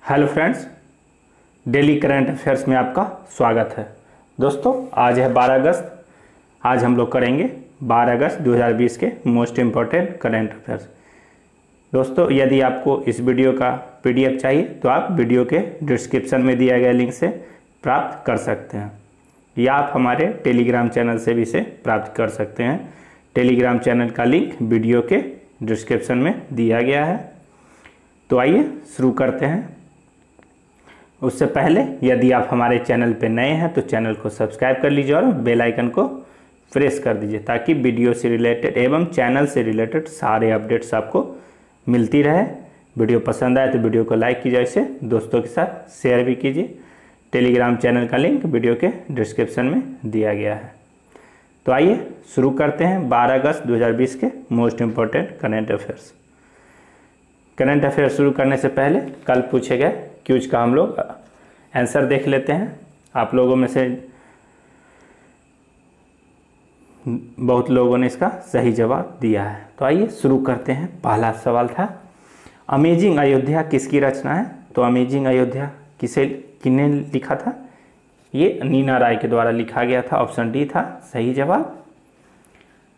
Hello friends, daily current affairs में आपका स्वागत है। दोस्तों, आज है 12 अगस्त। आज हम लोग करेंगे 12 अगस्त 2020 के मोस्ट इम्पॉर्टेंट करंट अफेयर्स। दोस्तों, यदि आपको इस वीडियो का पीडीएफ चाहिए तो आप वीडियो के डिस्क्रिप्शन में दिया गया लिंक से प्राप्त कर सकते हैं, या आप हमारे टेलीग्राम चैनल से भी इसे प्राप्त कर सकते हैं। टेलीग्राम चैनल का लिंक वीडियो के डिस्क्रिप्शन में दिया गया है। तो आइए शुरू करते हैं। उससे पहले यदि आप हमारे चैनल पर नए हैं तो चैनल को सब्सक्राइब कर लीजिए और बेल आइकन को प्रेस कर दीजिए, ताकि वीडियो से रिलेटेड एवं चैनल से रिलेटेड सारे अपडेट्स आपको मिलती रहे। वीडियो पसंद आए तो वीडियो को लाइक कीजिए, इसे दोस्तों के साथ शेयर भी कीजिए। टेलीग्राम चैनल का लिंक वीडियो के डिस्क्रिप्शन में दिया गया है। तो आइए शुरू करते हैं 12 अगस्त 2020 के most important current affairs. Current affair शुरू करने से पहले कल पूछे गए क्यूज का हम लोग आंसर देख लेते हैं। आप लोगों में से बहुत लोगों ने इसका सही जवाब दिया है। तो आइए शुरू करते हैं। पहला सवाल था, अमेजिंग अयोध्या किसकी रचना है? तो अमेजिंग अयोध्या किसने लिखा था? ये नीना राय के द्वारा लिखा गया था। ऑप्शन डी था सही जवाब।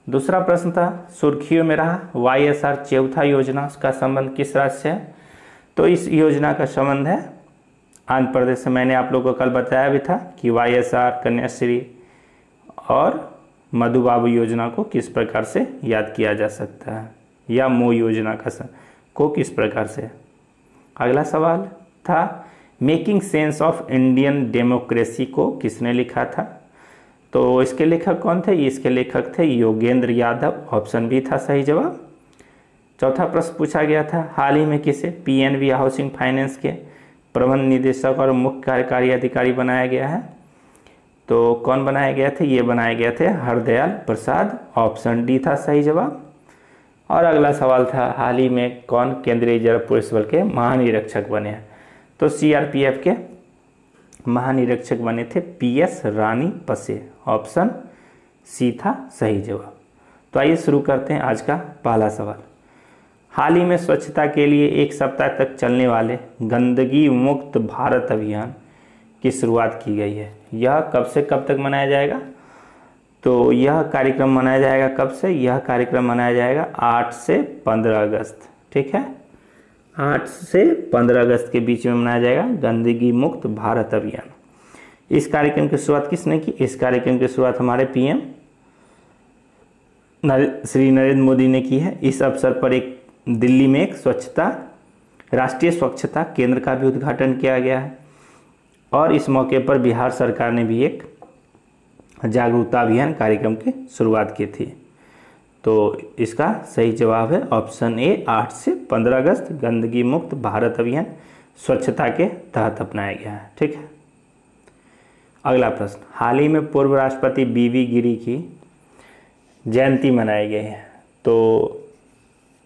दूसरा प्रश्न था, सुर्खियों में रहा YSR चौथा योजना का संबंध किस राज्य से है? तो इस योजना का संबंध है आंध्र प्रदेश से। मैंने आप लोगों को कल बताया भी था कि YSR, कन्याश्री और मधु बाबू योजना को किस प्रकार से याद किया जा सकता है, या मो योजना को किस प्रकार से। अगला सवाल था, making sense of Indian democracy को किसने लिखा था? तो इसके लेखक कौन थे? इसके लेखक थे योगेंद्र यादव। ऑप्शन बी था सही जवाब। चौथा प्रश्न पूछा गया था, हाल ही में किसे PNB हाउसिंग फाइनेंस के प्रबंध निदेशक और मुख्य कार्यकारी अधिकारी बनाया गया है? तो कौन बनाए गए थे? ये बनाए गए थे हरदयाल प्रसाद। ऑप्शन डी था सही जवाब। और अगला सवाल था, हाल ही में कौन केंद्रीय रिजर्व पुलिस बल के महानिरीक्षक बने हैं? तो CRPF के महानिरीक्षक बने थे PS रानी पसे। ऑप्शन सी था सही जवाब। तो आइए शुरू करते हैं आज का पहला सवाल। हाल ही में स्वच्छता के लिए एक सप्ताह तक चलने वाले गंदगी मुक्त भारत अभियान की शुरुआत की गई है। यह कब से कब तक मनाया जाएगा? तो यह कार्यक्रम मनाया जाएगा कब से? यह कार्यक्रम मनाया जाएगा 8 से 15 अगस्त। ठीक है, 8 से 15 अगस्त के बीच में मनाया जाएगा गंदगी मुक्त भारत अभियान। इस कार्यक्रम की शुरुआत किसने की? इस कार्यक्रम की शुरुआत हमारे PM श्री नरेंद्र मोदी ने की है। इस अवसर पर एक दिल्ली में एक राष्ट्रीय स्वच्छता केंद्र का भी उद्घाटन किया गया है, और इस मौके पर बिहार सरकार ने भी एक जागरूकता अभियान कार्यक्रम की शुरुआत की थी। तो इसका सही जवाब है ऑप्शन ए, 8 से 15 अगस्त गंदगी मुक्त भारत अभियान स्वच्छता के तहत अपनाया गया है। ठीक है, अगला प्रश्न, हाल ही में पूर्व राष्ट्रपति BB गिरी की जयंती मनाई गई है। तो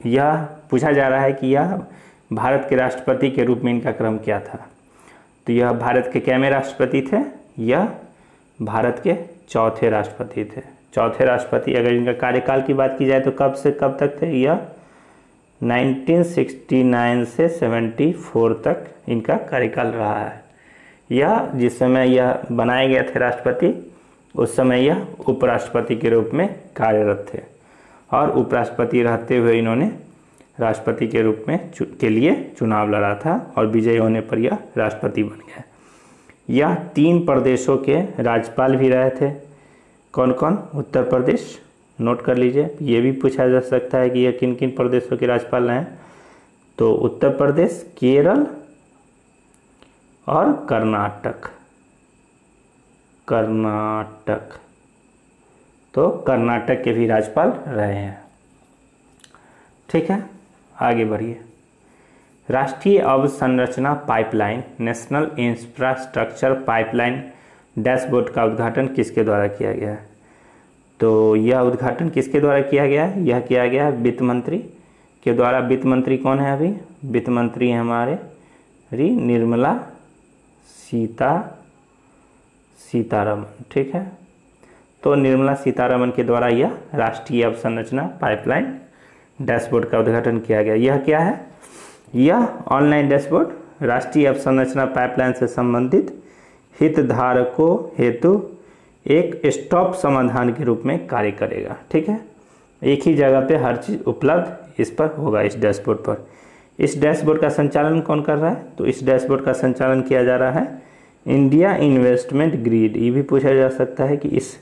यह पूछा जा रहा है कि यह भारत के राष्ट्रपति के रूप में इनका क्रम क्या था? तो यह भारत के कैमे राष्ट्रपति थे? यह भारत के चौथे राष्ट्रपति थे। चौथे राष्ट्रपति। अगर इनका कार्यकाल की बात की जाए तो कब से कब तक थे? यह 1969 से 74 तक इनका कार्यकाल रहा है। यह जिस समय यह बनाए गए थे राष्ट्रपति, उस समय यह उपराष्ट्रपति के रूप में कार्यरत थे, और उपराष्ट्रपति रहते हुए इन्होंने राष्ट्रपति के रूप में के लिए चुनाव लड़ा था, और विजयी होने पर यह राष्ट्रपति बन गए। यह 3 प्रदेशों के राज्यपाल भी रहे थे। कौन कौन? उत्तर प्रदेश, नोट कर लीजिए। ये भी पूछा जा सकता है कि यह किन किन प्रदेशों के राज्यपाल रहे हैं। तो उत्तर प्रदेश, केरल और कर्नाटक। तो कर्नाटक के भी राज्यपाल रहे हैं। ठीक है, आगे बढ़िए। राष्ट्रीय अवसंरचना pipeline, national infrastructure pipeline dashboard का उद्घाटन किसके द्वारा किया गया है? तो यह उद्घाटन किसके द्वारा किया गया है? यह किया गया है वित्त मंत्री के द्वारा। वित्त मंत्री कौन है अभी? वित्त मंत्री है हमारे निर्मला सीतारमन। ठीक है, तो निर्मला सीतारमन के द्वारा यह राष्ट्रीय अवसंरचना पाइपलाइन डैशबोर्ड का उद्घाटन किया गया। यह क्या है? यह ऑनलाइन डैशबोर्ड राष्ट्रीय अवसंरचना पाइपलाइन से संबंधित हितधारकों हेतु एक स्टॉप समाधान के रूप में कार्य करेगा। ठीक है, एक ही जगह पे हर चीज़ उपलब्ध इस पर होगा, इस डैशबोर्ड पर। इस डैशबोर्ड का संचालन कौन कर रहा है? तो इस डैशबोर्ड का संचालन किया जा रहा है इंडिया इन्वेस्टमेंट ग्रिड। ये भी पूछा जा सकता है कि इस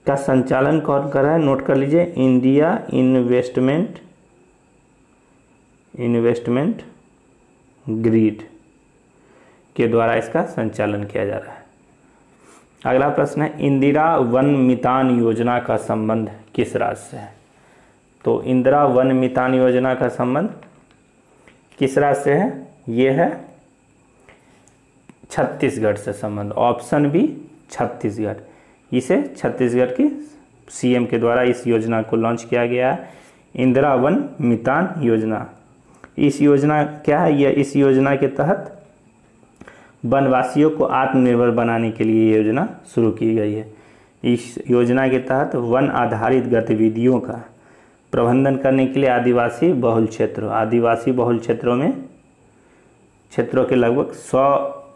का संचालन कौन कर रहा है? नोट कर लीजिए, इंडिया इन्वेस्टमेंट ग्रिड के द्वारा इसका संचालन किया जा रहा है। अगला प्रश्न है, इंदिरा वन मितान योजना का संबंध किस राज्य से है? तो इंदिरा वन मितान योजना का संबंध किस राज्य से है? ये है छत्तीसगढ़ से संबंध। Option B Chhattisgarh. इसे छत्तीसगढ़ की सीएम के द्वारा इस योजना को लॉन्च किया गया है, इंदिरा वन मितान योजना। इस योजना क्या है? यह इस योजना के तहत वनवासियों को आत्मनिर्भर बनाने के लिए योजना शुरू की गई है। इस योजना के तहत वन आधारित गतिविधियों का प्रबंधन करने के लिए आदिवासी बहुल क्षेत्रों में क्षेत्रों के लगभग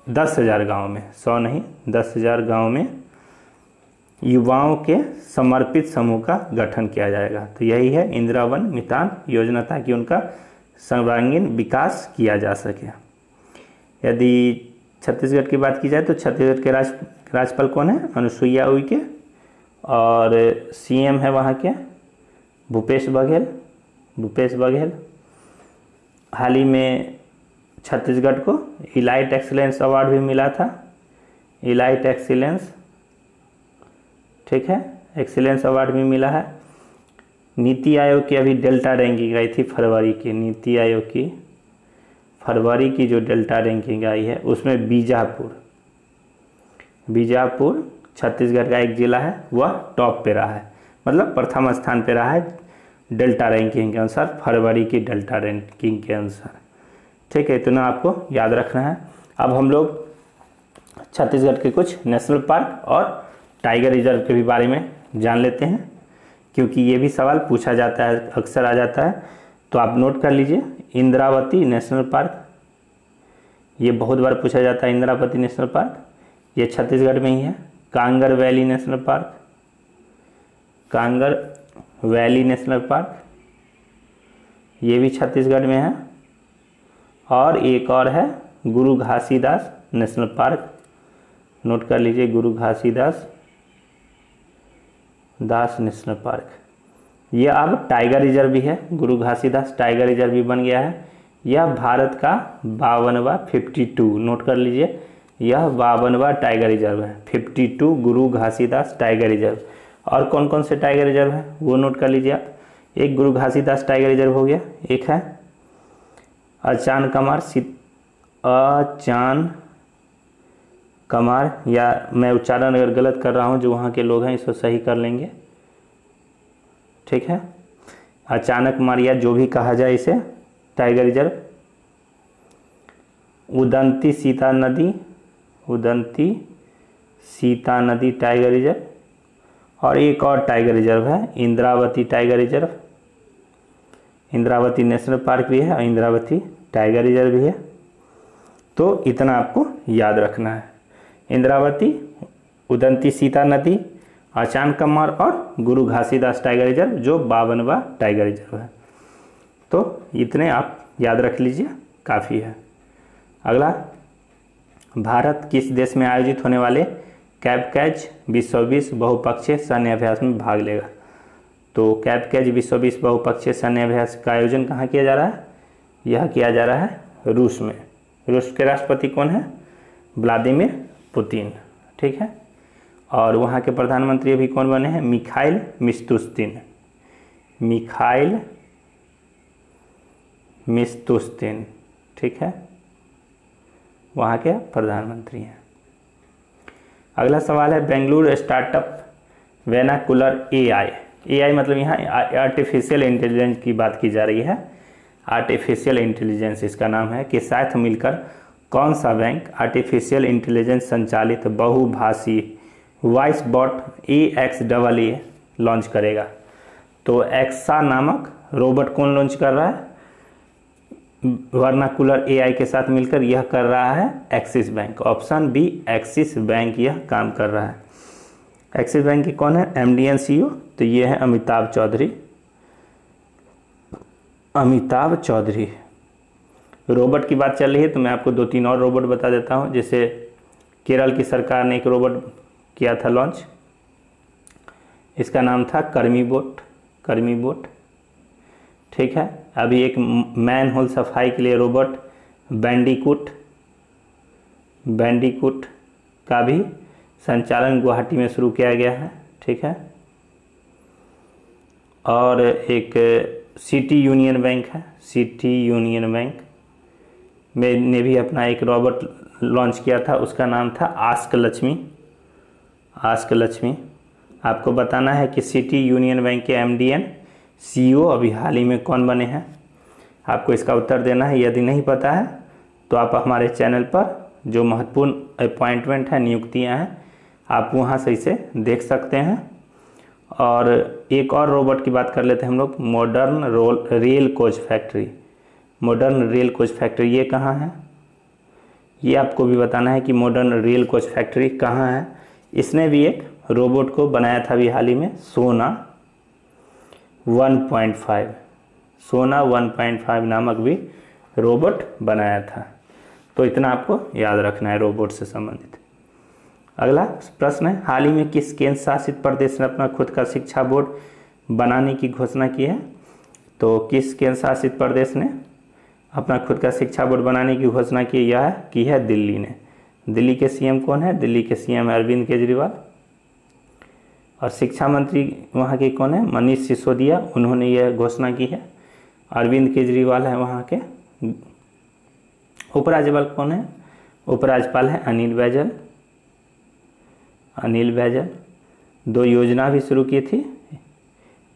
10,000 गाँव में, 100 नहीं 10,000 गाँव में युवाओं के समर्पित समूह का गठन किया जाएगा। तो यही है इंदिरा वन मितान योजना, ताकि उनका सर्वांगीण विकास किया जा सके। यदि छत्तीसगढ़ की बात की जाए तो छत्तीसगढ़ के राज्यपाल कौन है? अनुसुईया उइके। और सीएम है वहाँ के भूपेश बघेल। हाल ही में छत्तीसगढ़ को इलाइट एक्सीलेंस अवार्ड भी मिला था, इलाइट एक्सीलेंस, ठीक है, एक्सीलेंस अवार्ड भी मिला है। नीति आयोग की अभी डेल्टा रैंकिंग आई थी फरवरी की, नीति आयोग की फरवरी की जो डेल्टा रैंकिंग आई है उसमें बीजापुर छत्तीसगढ़ का एक जिला है, वह टॉप पे रहा है, मतलब प्रथम स्थान पे रहा है डेल्टा रैंकिंग के अनुसार, फरवरी की डेल्टा रैंकिंग के अनुसार। ठीक है, इतना आपको याद रखना है। अब हम लोग छत्तीसगढ़ के कुछ नेशनल पार्क और टाइगर रिजर्व के भी बारे में जान लेते हैं, क्योंकि ये भी सवाल पूछा जाता है, अक्सर आ जाता है। तो आप नोट कर लीजिए, इंद्रावती नेशनल पार्क, ये बहुत बार पूछा जाता है। इंद्रावती नेशनल पार्क ये छत्तीसगढ़ में ही है। कांगर वैली नेशनल पार्क, ये भी छत्तीसगढ़ में है। और एक और है गुरु घासीदास नेशनल पार्क, नोट कर लीजिए, गुरु घासीदास नेशनल पार्क। ये अब टाइगर रिजर्व भी है, गुरु घासीदास टाइगर रिजर्व भी बन गया है। यह भारत का 52वां 52, नोट कर लीजिए, यह 52वां टाइगर रिजर्व है, 52 गुरु घासीदास टाइगर रिजर्व। और कौन कौन से टाइगर रिजर्व है वो नोट कर लीजिए आप। एक गुरु घासीदास टाइगर रिजर्व हो गया, एक है अचान कमार, या मैं उच्चारण अगर गलत कर रहा हूँ, जो वहाँ के लोग हैं इसको सही कर लेंगे, ठीक है। अचानक मारिया जो भी कहा जाए इसे, टाइगर रिजर्व। उदंती सीता नदी टाइगर रिजर्व। और एक और टाइगर रिजर्व है Indravati tiger reserve, Indravati national park भी है और इंद्रावती टाइगर रिजर्व भी है। तो इतना आपको याद रखना है, इंद्रावती, उदंती सीता नदी, अचान कमार और गुरु घासीदास टाइगर रिजर्व जो 52वां टाइगर रिजर्व है। तो इतने आप याद रख लीजिए, काफ़ी है। अगला, भारत किस देश में आयोजित होने वाले कैवकेज 2020 बहुपक्षीय सैन्य अभ्यास में भाग लेगा? तो कैवकेज 2020 बहुपक्षीय सैन्य अभ्यास का आयोजन कहाँ किया जा रहा है? यह किया जा रहा है रूस में। रूस के राष्ट्रपति कौन है? व्लादिमीर पुतिन, ठीक है। और वहाँ के प्रधानमंत्री अभी कौन बने हैं? मिखाइल मिशतुस्तिन, ठीक है, वहाँ के प्रधानमंत्री हैं। अगला सवाल है, बेंगलुरु स्टार्टअप वेनाकुलर एआई मतलब यहाँ आर्टिफिशियल इंटेलिजेंस की बात की जा रही है। आर्टिफिशियल इंटेलिजेंस इसका नाम है, के साथ मिलकर कौन सा बैंक आर्टिफिशियल इंटेलिजेंस संचालित बहुभाषी वॉइस बॉट EXAA लॉन्च करेगा? तो एक्सा नामक रोबोट कौन लॉन्च कर रहा है? वर्नाकुलर एआई के साथ मिलकर यह कर रहा है Axis bank. Option B Axis bank यह काम कर रहा है। एक्सिस बैंक के कौन है एमडी एंड सीईओ? तो ये है अमिताभ चौधरी। अमिताभ चौधरी। रोबोट की बात चल रही है तो मैं आपको 2-3 और रोबोट बता देता हूँ। जैसे केरल की सरकार ने एक रोबोट किया था लॉन्च, इसका नाम था कर्मीबोट। कर्मीबोट, ठीक है। अभी एक मैन होल सफाई के लिए रोबोट बैंडिकूट, बैंडिकूट का भी संचालन गुवाहाटी में शुरू किया गया है, ठीक है। और एक सिटी यूनियन बैंक है, सिटी यूनियन बैंक में ने भी अपना एक रोबोट लॉन्च किया था, उसका नाम था आस्क लक्ष्मी। आस्क लक्ष्मी। आपको बताना है कि सिटी यूनियन बैंक के एमडी एंड सीईओ अभी हाल ही में कौन बने हैं, आपको इसका उत्तर देना है। यदि नहीं पता है तो आप हमारे चैनल पर जो महत्वपूर्ण अपॉइंटमेंट है, नियुक्तियां हैं, आप वहां से इसे देख सकते हैं। और एक और रोबोट की बात कर लेते हैं हम लोग, modern rail coach factory. Modern rail coach factory ये कहाँ है, ये आपको भी बताना है कि मॉडर्न रेल कोच फैक्ट्री कहाँ है। इसने भी एक रोबोट को बनाया था अभी हाल ही में, सोना 1.5, सोना 1.5 नामक भी रोबोट बनाया था। तो इतना आपको याद रखना है रोबोट से संबंधित। अगला प्रश्न है, हाल ही में किस केंद्र शासित प्रदेश ने अपना खुद का शिक्षा बोर्ड बनाने की घोषणा की है? तो किस केंद्र शासित प्रदेश ने अपना खुद का शिक्षा बोर्ड बनाने की घोषणा की है दिल्ली ने। दिल्ली के सीएम कौन है? दिल्ली के सीएम अरविंद केजरीवाल। और शिक्षा मंत्री वहाँ के कौन है? मनीष सिसोदिया, उन्होंने यह घोषणा की है। अरविंद केजरीवाल है वहाँ के। उपराज्यपाल कौन है? उपराज्यपाल है अनिल बैजल। अनिल बैजल। 2 योजना भी शुरू की थी,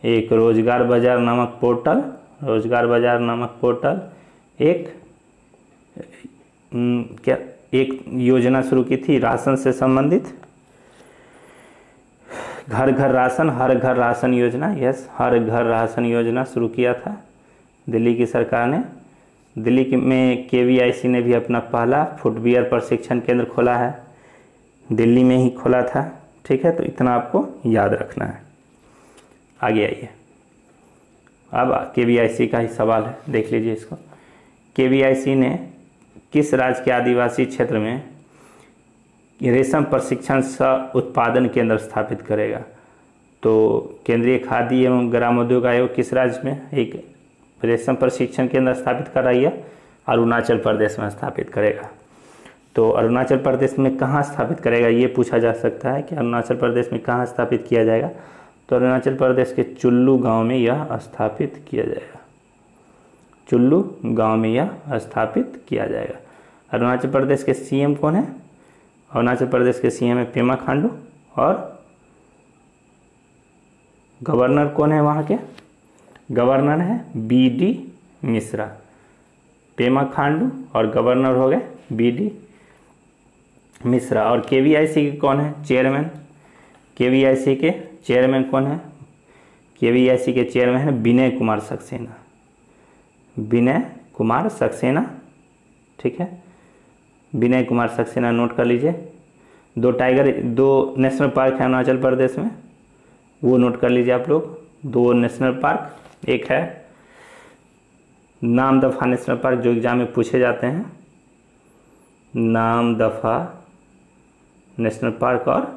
एक रोजगार बाजार नामक पोर्टल, रोजगार बाजार नामक पोर्टल, एक योजना शुरू की थी राशन से संबंधित, घर घर राशन, हर घर राशन योजना। यस, हर घर राशन योजना शुरू किया था दिल्ली की सरकार ने। दिल्ली में केवीआईसी ने भी अपना पहला फुटवियर प्रशिक्षण केंद्र खोला है, दिल्ली में ही खोला था, ठीक है। तो इतना आपको याद रखना है। आगे आइए, अब केवीआईसी का ही सवाल है, देख लीजिए इसको। केवीआईसी ने किस राज्य के आदिवासी क्षेत्र में रेशम प्रशिक्षण सह उत्पादन केंद्र स्थापित करेगा? तो केंद्रीय खाद्य एवं ग्रामोद्योग आयोग किस राज्य में एक रेशम प्रशिक्षण केंद्र स्थापित कर रही है? अरुणाचल प्रदेश में स्थापित करेगा। तो अरुणाचल प्रदेश में कहाँ स्थापित करेगा, ये पूछा जा सकता है कि अरुणाचल प्रदेश में कहाँ स्थापित किया जाएगा। तो अरुणाचल प्रदेश के चुल्लू गांव में यह स्थापित किया जाएगा। चुल्लू गांव में यह स्थापित किया जाएगा। अरुणाचल प्रदेश के सीएम कौन है? अरुणाचल प्रदेश के सीएम है पेमा खांडू। और गवर्नर कौन है वहाँ के? गवर्नर है बीडी मिश्रा। पेमा खांडू और गवर्नर हो गए बीडी मिश्रा। और केवीआईसी के कौन है चेयरमैन? केवीआईसी के चेयरमैन कौन है? केवीआईसी के चेयरमैन है विनय कुमार सक्सेना। विनय कुमार सक्सेना, ठीक है। विनय कुमार सक्सेना नोट कर लीजिए। 2 नेशनल पार्क है अरुणाचल प्रदेश में, वो नोट कर लीजिए आप लोग। 2 नेशनल पार्क, एक है नामदफा नेशनल पार्क जो एग्जाम में पूछे जाते हैं, नामदफा नेशनल पार्क, और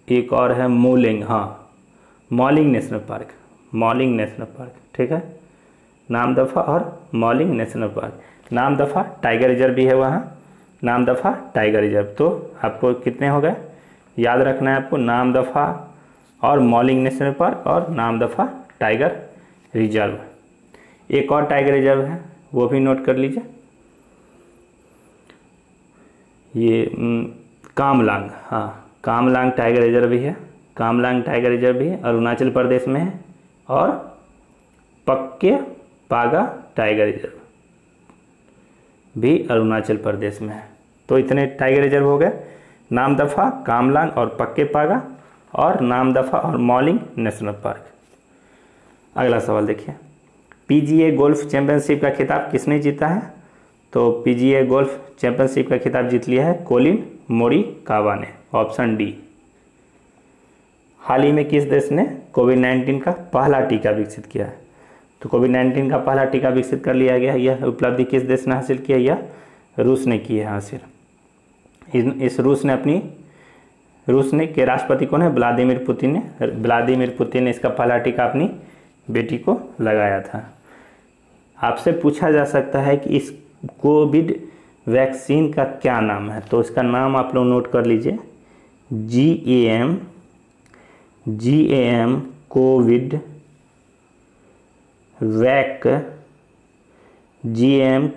एक और है मोलिंग, हाँ Mouling national park, Mouling national park, ठीक है। नामदफा और Mouling national park. Namdapha tiger reserve भी है वहाँ, नामदफा टाइगर रिजर्व। तो आपको कितने हो गए याद रखना है आपको, नामदफा और मॉलिंग नेशनल पार्क और नामदफा टाइगर रिजर्व। एक और टाइगर रिजर्व है वो भी नोट कर लीजिए, ये कामलांग, हाँ कामलांग टाइगर रिजर्व भी है। कामलांग टाइगर रिजर्व भी अरुणाचल प्रदेश में है। और पक्के पागा टाइगर रिजर्व भी अरुणाचल प्रदेश में है। तो इतने टाइगर रिजर्व हो गए, नामदफा, कामलांग और पक्के पागा, और नामदफा और मॉलिंग नेशनल पार्क। अगला सवाल देखिए, पीजीए गोल्फ चैंपियनशिप का खिताब किसने जीता है? तो पीजीए गोल्फ चैंपियनशिप का खिताब जीत लिया है कोलिन मोरिकावा ने, ऑप्शन डी। हाल ही में किस देश ने कोविड-19 का पहला टीका विकसित किया है? तो कोविड-19 का पहला टीका विकसित कर लिया गया। यह उपलब्धि किस देश ने हासिल किया? यह रूस ने की है हासिल। इस रूस ने के राष्ट्रपति कौन है? व्लादिमीर पुतिन ने इसका पहला टीका अपनी बेटी को लगाया था। आपसे पूछा जा सकता है कि इस कोविड वैक्सीन का क्या नाम है? तो इसका नाम आप लोग नोट कर लीजिए, GAM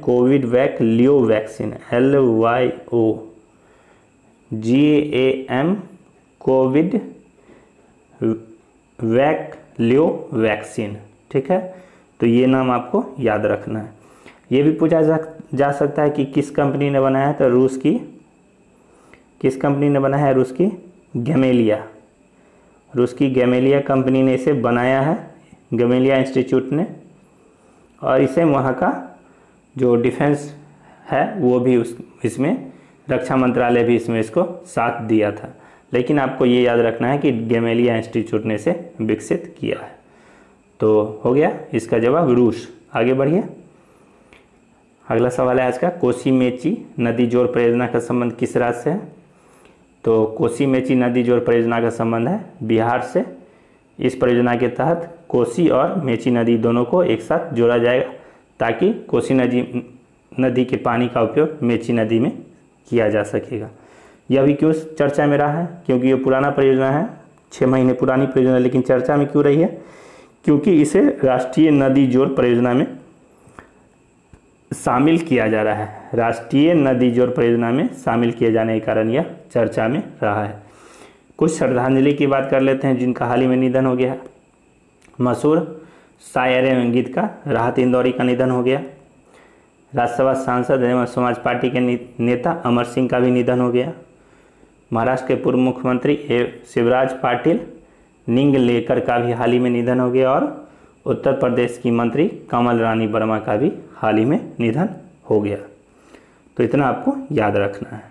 कोविड वैक लियो वैक्सीन, LYO GAM कोविड वैक लियो वैक्सीन। ठीक है, तो ये नाम आपको याद रखना है। ये भी पूछा जा सकता है कि किस कंपनी ने बनाया है? तो किस कंपनी ने बनाया है? रूस की गैमेलिया कंपनी ने इसे बनाया है, गैमेलिया इंस्टीट्यूट ने। और इसे वहाँ का जो डिफेंस है वो भी इसमें रक्षा मंत्रालय भी इसको साथ दिया था। लेकिन आपको ये याद रखना है कि गैमेलिया इंस्टीट्यूट ने इसे विकसित किया है। तो हो गया इसका जवाब रूस। आगे बढ़िए, अगला सवाल है आज का, कोसी मेची नदी जोड़ परियोजना का संबंध किस राज्य से है? तो कोसी मेची नदी जोड़ परियोजना का संबंध है बिहार से। इस परियोजना के तहत कोसी और मेची नदी दोनों को एक साथ जोड़ा जाएगा ताकि कोसी नदी के पानी का उपयोग मेची नदी में किया जा सकेगा। यह भी क्यों चर्चा में रहा है? क्योंकि ये पुराना परियोजना है, 6 महीने पुरानी परियोजना, लेकिन चर्चा में क्यों रही है? क्योंकि इसे राष्ट्रीय नदी जोड़ परियोजना में शामिल किया जा रहा है। राष्ट्रीय नदी जोड़ परियोजना में शामिल किए जाने के कारण यह चर्चा में रहा है। कुछ श्रद्धांजलि की बात कर लेते हैं जिनका हाल ही में निधन हो गया है। मशहूर शायर एवं गीतकार राहत इंदौरी का निधन हो गया। राज्यसभा सांसद एवं समाज पार्टी के नेता अमर सिंह का भी निधन हो गया। महाराष्ट्र के पूर्व मुख्यमंत्री शिवराज पाटिल निंगलेकर का भी हाल ही में निधन हो गया। और उत्तर प्रदेश की मंत्री कमल रानी वर्मा का भी हाल ही में निधन हो गया। तो इतना आपको याद रखना है।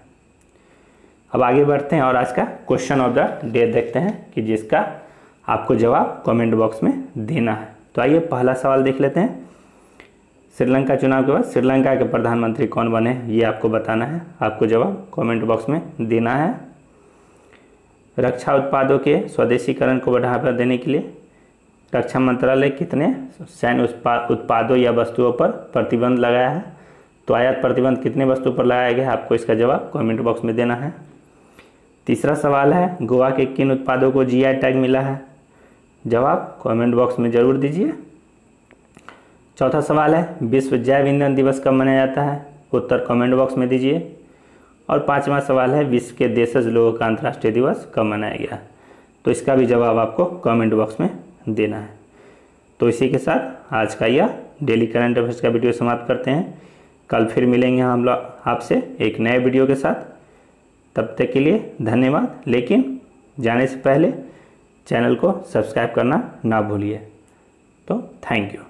अब आगे बढ़ते हैं और आज का क्वेश्चन ऑफ द डे देखते हैं कि जिसका आपको जवाब कमेंट बॉक्स में देना है। तो आइए पहला सवाल देख लेते हैं। श्रीलंका चुनाव के बाद श्रीलंका के प्रधानमंत्री कौन बने, ये आपको बताना है। आपको जवाब कमेंट बॉक्स में देना है। रक्षा उत्पादों के स्वदेशीकरण को बढ़ावा देने के लिए रक्षा मंत्रालय कितने सैन्य उत्पादों या वस्तुओं पर प्रतिबंध लगाया है? तो आयात प्रतिबंध कितने वस्तुओं पर लगाया गया है? आपको इसका जवाब कमेंट बॉक्स में देना है। तीसरा सवाल है, गोवा के किन उत्पादों को GI टैग मिला है? जवाब कमेंट बॉक्स में जरूर दीजिए। चौथा सवाल है, विश्व जैव ईंधन दिवस कब मनाया जाता है? उत्तर कमेंट बॉक्स में दीजिए। और पांचवा सवाल है, विश्व के देशज लोगों का अंतर्राष्ट्रीय दिवस कब मनाया गया? तो इसका भी जवाब आपको कमेंट बॉक्स में देना है। तो इसी के साथ आज का यह डेली करंट अफेयर्स का वीडियो समाप्त करते हैं। कल फिर मिलेंगे हम लोग आपसे एक नए वीडियो के साथ। तब तक के लिए धन्यवाद। लेकिन जाने से पहले चैनल को सब्सक्राइब करना ना भूलिए। तो थैंक यू।